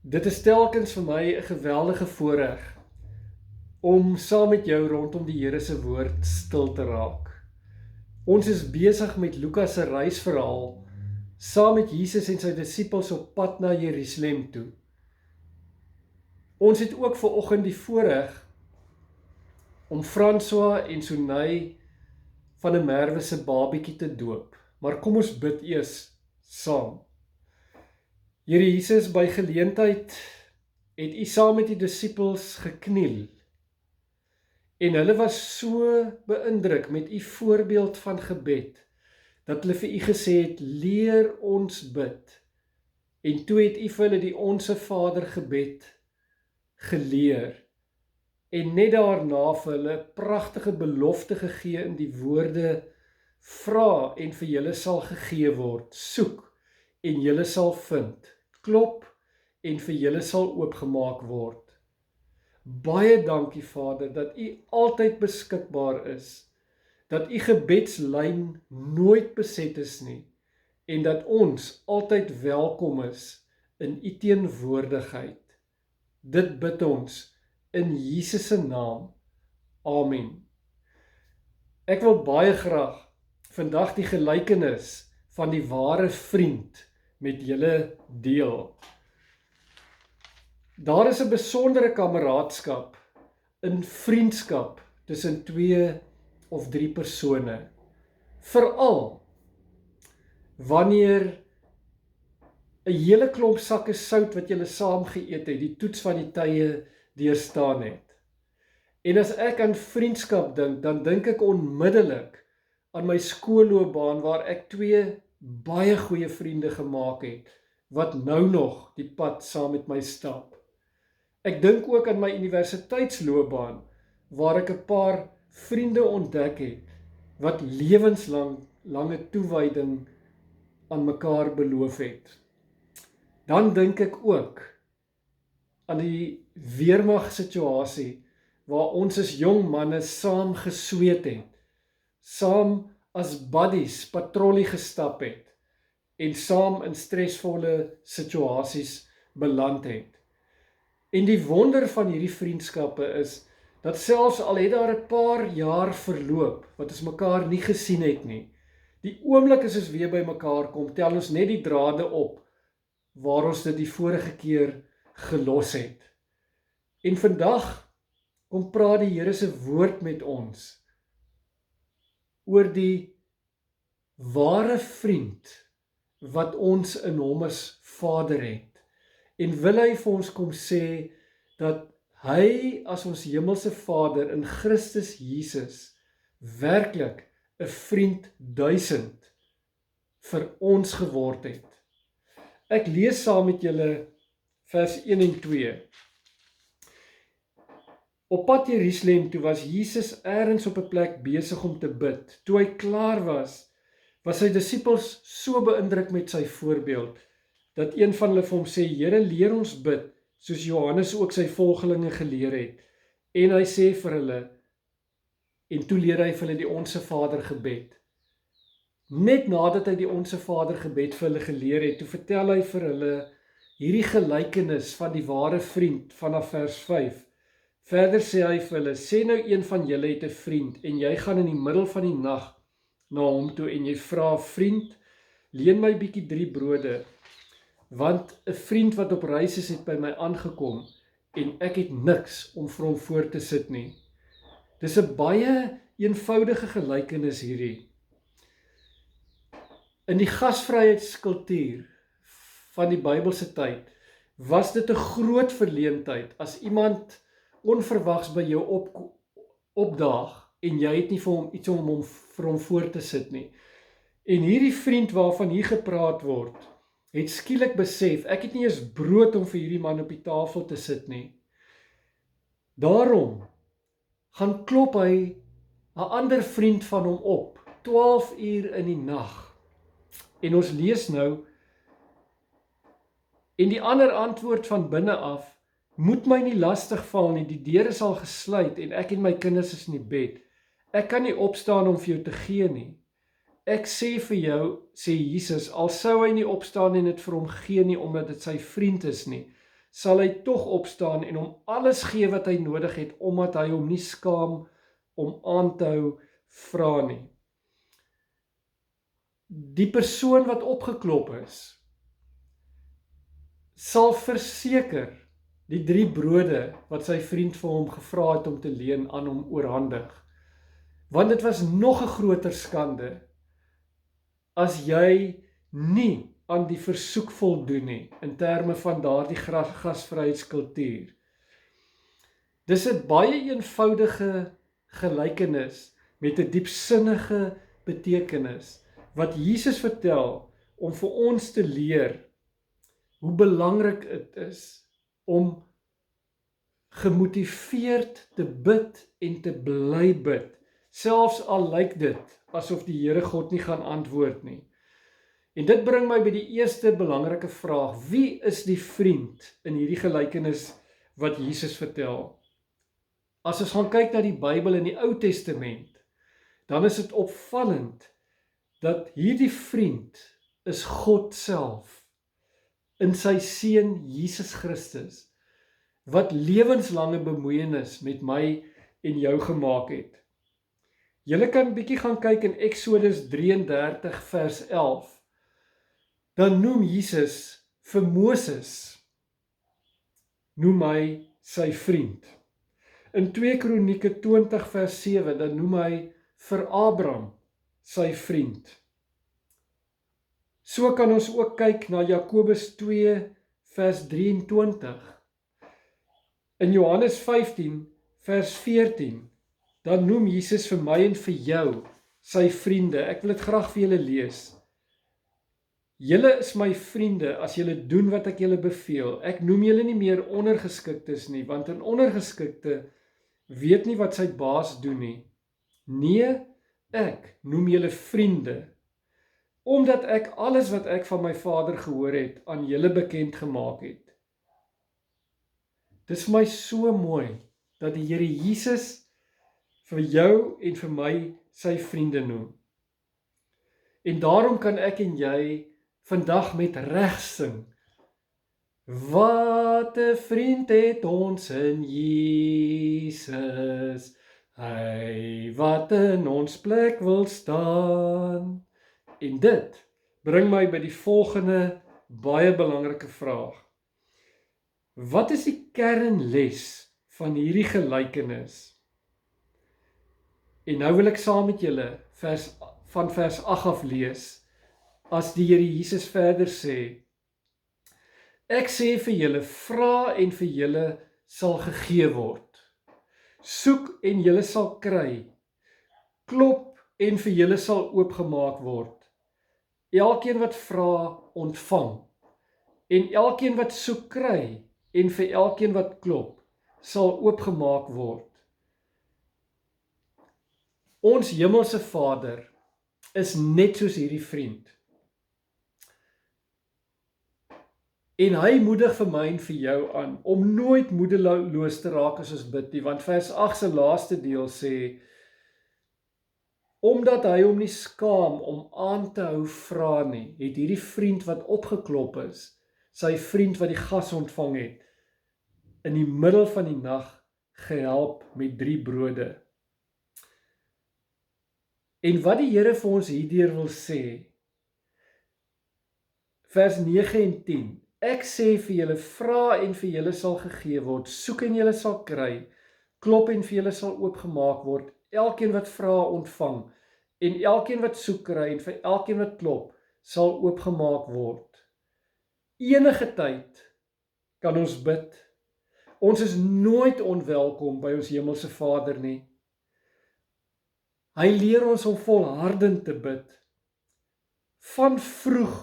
Dit is telkens vir my 'n geweldige voorreg om saam met jou rondom die Here se woord stil te raak. Ons is besig met Lukas se reisverhaal saam met Jesus en sy disippels op pad na Jerusalem toe. Ons het ook vanoggend die voorreg om François en Sonay van 'n Merwe se babietjie te doop. Maar kom ons bid eers saam. Here Jesus, by geleentheid het U saam met die disippels gekniel. En hulle was so beïndruk met U voorbeeld van gebed, dat hulle vir U gesê het, leer ons bid. En toe het U vir hulle die Onse Vader gebed geleer. En net daarna vir hulle 'n pragtige belofte gegee in die woorde, vra en vir julle sal gegee word, soek en julle sal vind, klop en vir julle sal oopgemaak word. Baie dankie Vader, dat U altyd beskikbaar is, dat U gebedslyn nooit beset is nie, en dat ons altyd welkom is in U teenwoordigheid. Dit bid ons in Jesus se naam. Amen. Ek wil baie graag vandag die gelykenis van die ware vriend met julle deel. Daar is 'n besondere kameraadskap in vriendskap tussen 2 of 3 persone. Veral wanneer 'n hele klomp sakke sout wat julle saam geëet het, die toets van die tye deurstaan het. En as ek aan vriendskap dink, dan dink ek onmiddellik aan my skoolloopbaan waar ek 2 baie goeie vriende gemaak het, wat nou nog die pad saam met my stap. Ek dink ook aan my universiteitsloopbaan, waar ek 'n paar vriende ontdek het, wat lewenslange toewyding aan mekaar beloof het. Dan dink ek ook aan die weermag situasie, waar ons as jong manne saam gesweet het, saam as buddies patrollie gestap het, en saam in stresvolle situasies beland het. En die wonder van hierdie vriendskappe is, dat selfs al het daar 'n paar jaar verloop, wat ons mekaar nie gesien het nie, die oomblik as ons weer by mekaar kom, tel ons net die drade op, waar ons dit die vorige keer gelos het. En vandag kom praat die Here se woord met ons, oor die ware vriend, wat ons in hom as Vader het. En wil hy vir ons kom sê, dat hy as ons hemelse Vader in Christus Jesus, werklik 'n vriend 1000 vir ons geword het. Ek lees saam met julle vers 1 en 2. Op pad Jerusalem toe was Jesus ergens op 'n plek besig om te bid. Toe hy klaar was sy disippels so beïndruk met sy voorbeeld, dat een van hulle vir hom sê, Here, leer ons bid, soos Johannes ook sy volgelinge geleer het. En hy sê vir hulle, en toe leer hy vir hulle die Onse Vader gebed. Net nadat hy die Onse Vader gebed vir hulle geleer het, toe vertel hy vir hulle hierdie gelykenis van die ware vriend, vanaf vers 5. Verder sê hy vir hulle, sê nou een van julle het 'n vriend, en jy gaan in die middel van die nag na hom toe, en jy vra, vriend, leen my bietjie 3 brode, want 'n vriend wat op reis is, het by my aangekom, en ek het niks om vir hom voor te sit nie. Dis 'n baie eenvoudige gelykenis hierdie. In die gasvryheidskultuur van die Bybelse tyd, was dit 'n groot verleentheid, as iemand onverwags by jou opdaag, en jy het nie vir hom iets om vir hom voor te sit nie. En hierdie vriend waarvan hier gepraat word, het skielik besef, ek het nie eens brood om vir hierdie man op die tafel te sit nie. Daarom gaan klop hy 'n ander vriend van hom op, 12 uur in die nag. En ons lees nou, en die ander antwoord van binne af, moet my nie lastig val nie, die deur is al gesluit, en ek en my kinders is in die bed. Ek kan nie opstaan om vir jou te gee nie. Ek sê vir jou, sê Jesus, al sou hy nie opstaan en dit vir hom gee nie, omdat dit sy vriend is nie, sal hy tog opstaan en hom alles gee wat hy nodig het, omdat hy hom nie skaam om aan te hou vra nie. Die persoon wat opgeklop is, sal verseker die 3 brode wat sy vriend vir hom gevra het om te leen aan hom oorhandig. Want dit was nog 'n groter skande as jy nie aan die versoek voldoen nie, in terme van daardie gasvryheidskultuur. Dis 'n baie eenvoudige gelykenis met 'n diepsinnige betekenis, wat Jesus vertel om vir ons te leer hoe belangrik dit is om gemotiveerd te bid en te bly bid, selfs al lyk dit asof die Here God nie gaan antwoord nie. En dit bring my by die eerste belangrike vraag: wie is die vriend in hierdie gelykenis wat Jesus vertel? As ons gaan kyk na die Bybel in die Ou Testament, dan is dit opvallend dat hierdie vriend is God self in sy seun Jesus Christus, wat lewenslange bemoeienis met my en jou gemaak het. Julle kan bietjie gaan kyk in Exodus 33 vers 11. Dan noem Jesus vir Moses, noem hy sy vriend. In 2 Kronieke 20 vers 7, dan noem hy vir Abraham sy vriend. So kan ons ook kyk na Jakobus 2 vers 23. In Johannes 15 vers 14, dan noem Jesus vir my en vir jou sy vriende. Ek wil dit graag vir julle lees. Julle is my vriende as julle doen wat ek julle beveel. Ek noem julle nie meer ondergeskiktes nie, want 'n ondergeskikte weet nie wat sy baas doen nie. Nee, ek noem julle vriende, omdat ek alles wat ek van my Vader gehoor het, aan julle bekend gemaak het. Dit is vir my so mooi, dat die Here Jesus vir jou en vir my sy vriende noem. En daarom kan ek en jy vandag met reg sing: wat 'n vriend het ons in Jesus, hy wat in ons plek wil staan. En dit bring my by die volgende baie belangrike vraag: wat is die kernles van hierdie gelykenis? En nou wil ek saam met julle van vers 8 af lees, as die Here Jesus verder sê: ek sê vir julle, vra en vir julle sal gegee word. Soek en julle sal kry. Klop en vir julle sal oopgemaak word. Elkeen wat vra, ontvang. En elkeen wat soek kry, en vir elkeen wat klop, sal oopgemaak word. Ons hemelse Vader is net soos hierdie vriend. En hy moedig vir my en vir jou aan om nooit moedeloos te raak as ons bid nie, want vers 8 se laaste deel sê: omdat hy hom nie skaam om aan te hou vra nie, het hierdie vriend wat opgeklop is, sy vriend wat die gas ontvang het, in die middel van die nag gehelp met 3 brode. En wat die Here vir ons hierdeur wil sê, vers 9 en 10, ek sê vir julle, vra en vir julle sal gegee word, soek en julle sal kry, klop en vir julle sal oopgemaak word, elkeen wat vra ontvang, en elkeen wat soek kry, en vir elkeen wat klop, sal oopgemaak word. Enige tyd kan ons bid. Ons is nooit onwelkom by ons hemelse Vader nie. Hy leer ons om volhardend te bid, van vroeg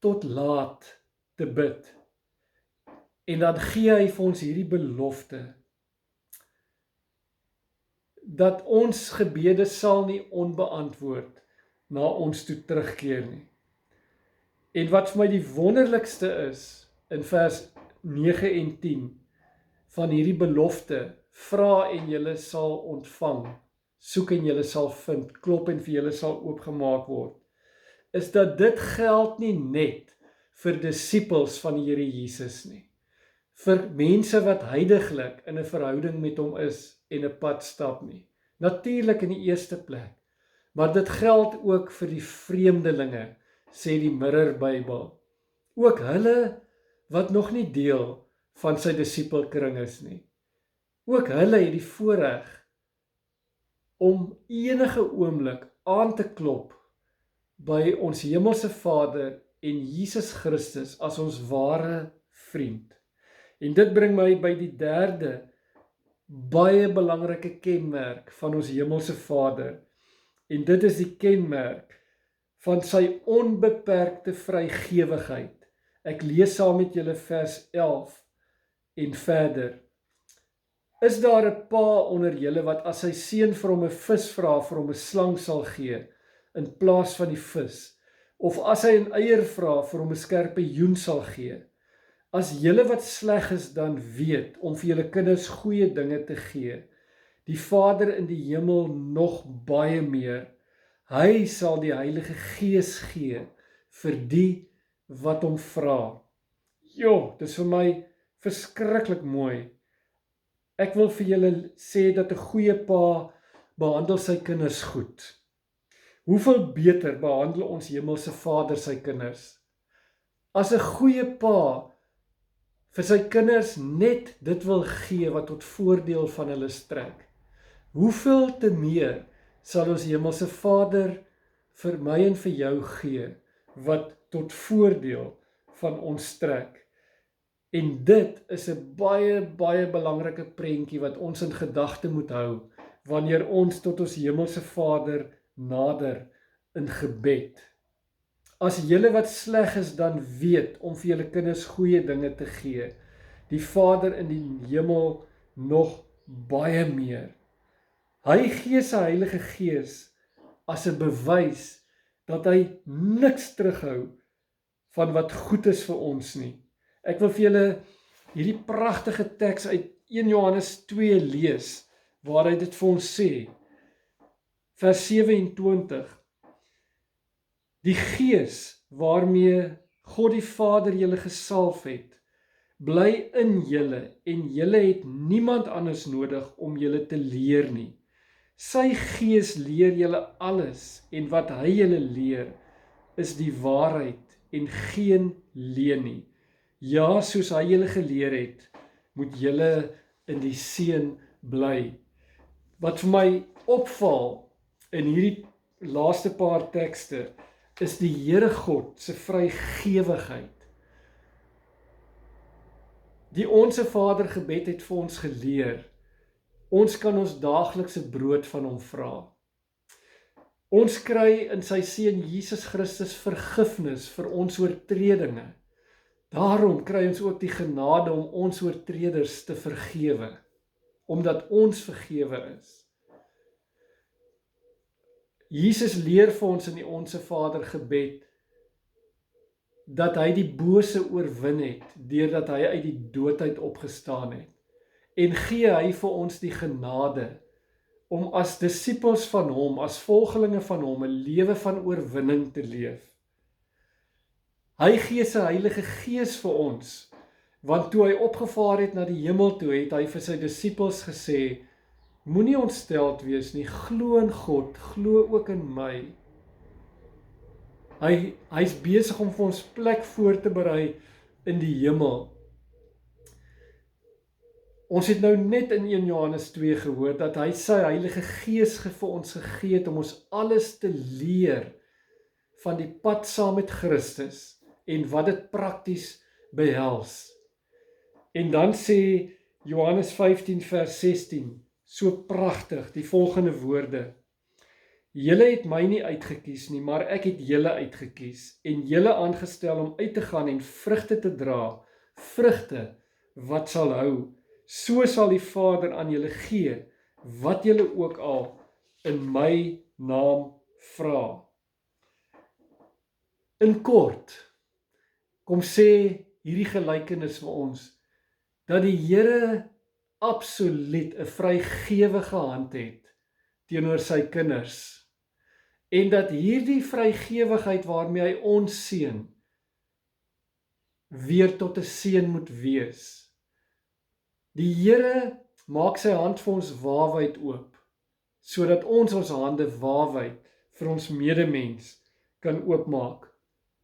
tot laat te bid. En dan gee hy vir ons hierdie belofte, dat ons gebede sal nie onbeantwoord na ons toe terugkeer nie. En wat vir my die wonderlikste is, in vers 9 en 10, van hierdie belofte, vra en julle sal ontvang, soek en julle sal vind, klop en vir julle sal oopgemaak word, is dat dit geld nie net vir disippels van die Here Jesus nie. vir mense wat heiliglik in 'n verhouding met hom is en 'n pad stap nie. Natuurlik in die eerste plek, maar dit geld ook vir die vreemdelinge, sê die Mirror Bybel. Ook hulle wat nog nie deel van sy disipelkring is nie. Ook hulle het die voorreg om enige oomblik aan te klop by ons hemelse Vader en Jesus Christus as ons ware vriend. En dit bring my by die derde baie belangrike kenmerk van ons hemelse Vader. En dit is die kenmerk van sy onbeperkte vrygewigheid. Ek lees saam met julle vers 11 en verder. Is daar 'n pa onder julle wat as sy seun vir hom 'n vis vra, vir hom 'n slang sal gee in plaas van die vis? Of as hy 'n eier vra, vir hom 'n skorpioen sal gee? As julle wat sleg is dan weet om vir julle kinders goeie dinge te gee, die Vader in die hemel nog baie meer. Hy sal die Heilige Gees gee vir die wat hom vra. Jo, dis vir my verskriklik mooi. Ek wil vir julle sê dat 'n goeie pa behandel sy kinders goed. Hoeveel beter behandel ons hemelse Vader sy kinders? As 'n goeie pa vir sy kinders net dit wil gee wat tot voordeel van hulle strek, hoeveel te meer sal ons hemelse Vader vir my en vir jou gee wat tot voordeel van ons strek. En dit is 'n baie belangrike prentjie wat ons in gedagte moet hou wanneer ons tot ons hemelse Vader nader in gebed. As julle wat sleg is dan weet om vir julle kinders goeie dinge te gee, die Vader in die hemel nog baie meer. Hy gee sy Heilige Gees as 'n bewys dat hy niks terughou van wat goed is vir ons nie. Ek wil vir julle hierdie pragtige teks uit 1 Johannes 2 lees, waar hy dit vir ons sê. Vers 27. Die Gees waarmee God die Vader julle gesalf het, bly in julle en julle het niemand anders nodig om julle te leer nie. Sy Gees leer julle alles en wat hy julle leer is die waarheid en geen leuen nie. Ja, soos hy julle geleer het, moet julle in die seën bly. Wat vir my opval in hierdie laaste paar tekste is die Here God se vrygewigheid. Die Onse Vader gebed het vir ons geleer, ons kan ons daaglikse brood van hom vra. Ons kry in sy seun Jesus Christus vergifnis vir ons oortredinge. Daarom kry ons ook die genade om ons oortreders te vergewe, omdat ons vergewe is. Jesus leer vir ons in die Onse Vader gebed dat hy die bose oorwin het deurdat hy uit die dood uit opgestaan het. En gee hy vir ons die genade om as disippels van hom, as volgelinge van hom, 'n lewe van oorwinning te leef. Hy gee sy Heilige Gees vir ons, want toe hy opgevaar het na die hemel toe, het hy vir sy disippels gesê, moenie ontsteld wees nie, glo in God, glo ook in my. Hy's besig om vir ons plek voor te berei in die hemel. Ons het nou net in 1 Johannes 2 gehoor dat hy sy Heilige Gees vir ons gegee het om ons alles te leer van die pad saam met Christus en wat dit prakties behels. En dan sê Johannes 15 vers 16, so pragtig, die volgende woorde. Julle het my nie uitgekies nie, maar ek het julle uitgekies en julle aangestel om uit te gaan en vrugte te dra, vrugte wat sal hou. So sal die Vader aan julle gee, wat julle ook al in my naam vra. In kort, kom sê hierdie gelykenis vir ons, dat die Here absoluut 'n vrygewige hand het teenoor sy kinders, en dat hierdie vrygewigheid waarmee hy ons seën, weer tot 'n seën moet wees. Die Here maak sy hand vir ons waawyd oop, sodat ons hande waawyd vir ons medemens kan oopmaak,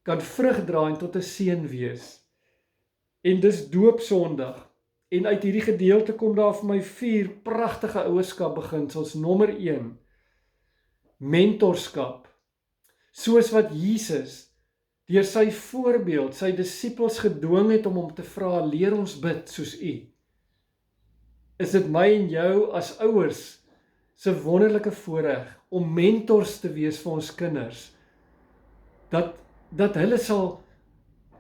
kan vrug dra en tot 'n seën wees. En dis doopsondag. En uit hierdie gedeelte kom daar vir my 4 pragtige ouerskapbeginsels. Nommer 1, mentorskap. Soos wat Jesus deur sy voorbeeld sy disippels gedwing het om hom te vra, leer ons bid soos U. Is dit my en jou as ouers se wonderlike voorreg om mentors te wees vir ons kinders, dat hulle sal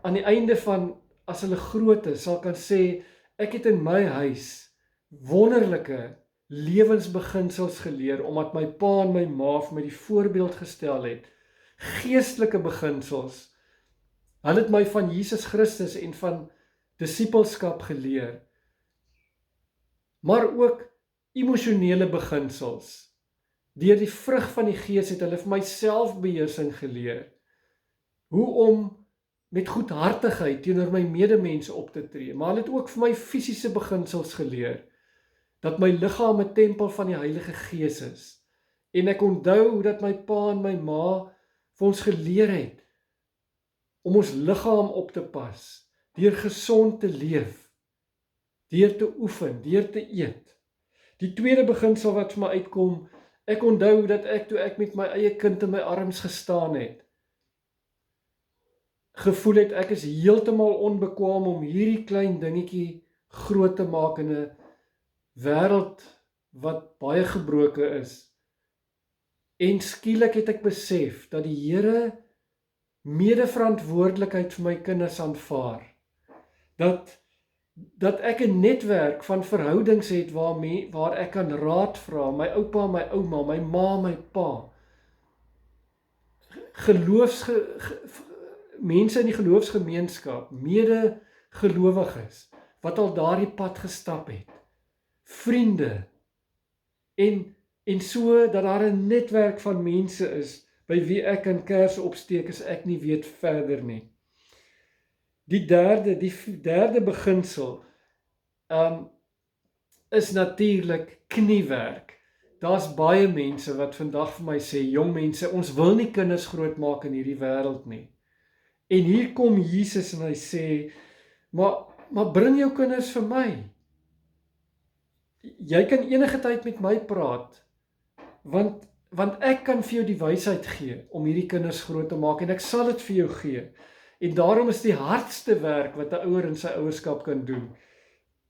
aan die einde van, as hulle groot is, sal kan sê, ek het in my huis wonderlike lewensbeginsels geleer, omdat my pa en my ma vir my die voorbeeld gestel het, geestelike beginsels. Hulle het my van Jesus Christus en van disippelskap geleer, maar ook emosionele beginsels. Deur die vrug van die Gees het hulle vir my selfbeheersing geleer, hoe om met goedhartigheid teenoor my medemense op te tree, maar hulle het ook vir my fisiese beginsels geleer, dat my liggaam 'n tempel van die Heilige Gees is. En ek onthou hoe dat my pa en my ma vir ons geleer het om ons liggaam op te pas, deur gesond te leef, deur te oefen, deur te eet. Die tweede beginsel wat vir my uitkom, ek onthou dat toe ek met my eie kind in my arms gestaan het, gevoel het ek is heeltemal onbekwaam om hierdie klein dingetjie groot te maak in 'n wêreld wat baie gebroke is. En skielik het ek besef dat die Here medeverantwoordelikheid vir my kinders aanvaar. Dat ek 'n netwerk van verhoudings het waar ek kan raad vra, my oupa, my ouma, my ma, my pa. Mense in die geloofsgemeenskap, medegelowiges, wat al daardie pad gestap het. Vriende. En so dat daar 'n netwerk van mense is, by wie ek kan kers opsteek as ek nie weet verder nie. Die derde beginsel is natuurlik kniewerk. Daar's baie mense wat vandag vir my sê, jong mense, ons wil nie kinders grootmaak in hierdie wêreld nie. En hier kom Jesus en hy sê, maar bring jou kinders vir my. Jy kan enige tyd met my praat, want ek kan vir jou die wysheid gee om hierdie kinders groot te maak en ek sal dit vir jou gee. En daarom is die hardste werk wat 'n ouer in sy ouerskap kan doen,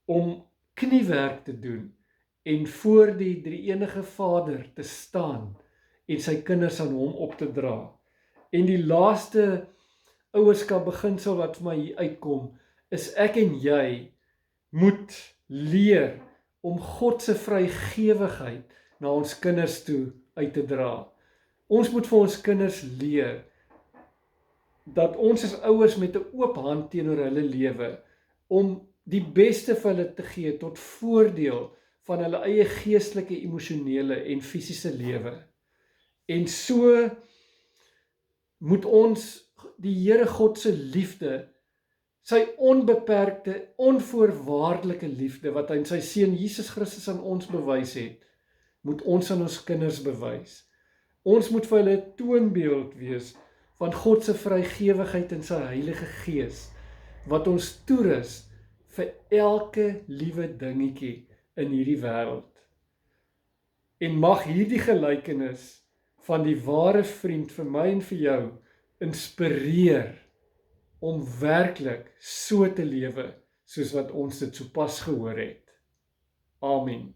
om kniewerk te doen en voor die drie-enige Vader te staan en sy kinders aan hom op te dra. En die laaste ouerskap beginsel wat vir my hier uitkom, is ek en jy moet leer om God se vrygewigheid na ons kinders toe uit te dra. Ons moet vir ons kinders leer dat ons as ouers met 'n oop hand teenoor hulle lewe, om die beste vir hulle te gee tot voordeel van hulle eie geestelike, emosionele en fisiese lewe. En so moet ons die Here God se liefde, sy onbeperkte, onvoorwaardelike liefde wat hy in sy seun Jesus Christus aan ons bewys het, moet ons aan ons kinders bewys. Ons moet vir hulle 'n toonbeeld wees van God se vrygewigheid en sy Heilige Gees, wat ons toerus vir elke liewe dingetjie in hierdie wêreld. En mag hierdie gelykenis van die ware vriend vir my en vir jou inspireer om werklik so te lewe soos wat ons dit sopas gehoor het. Amen.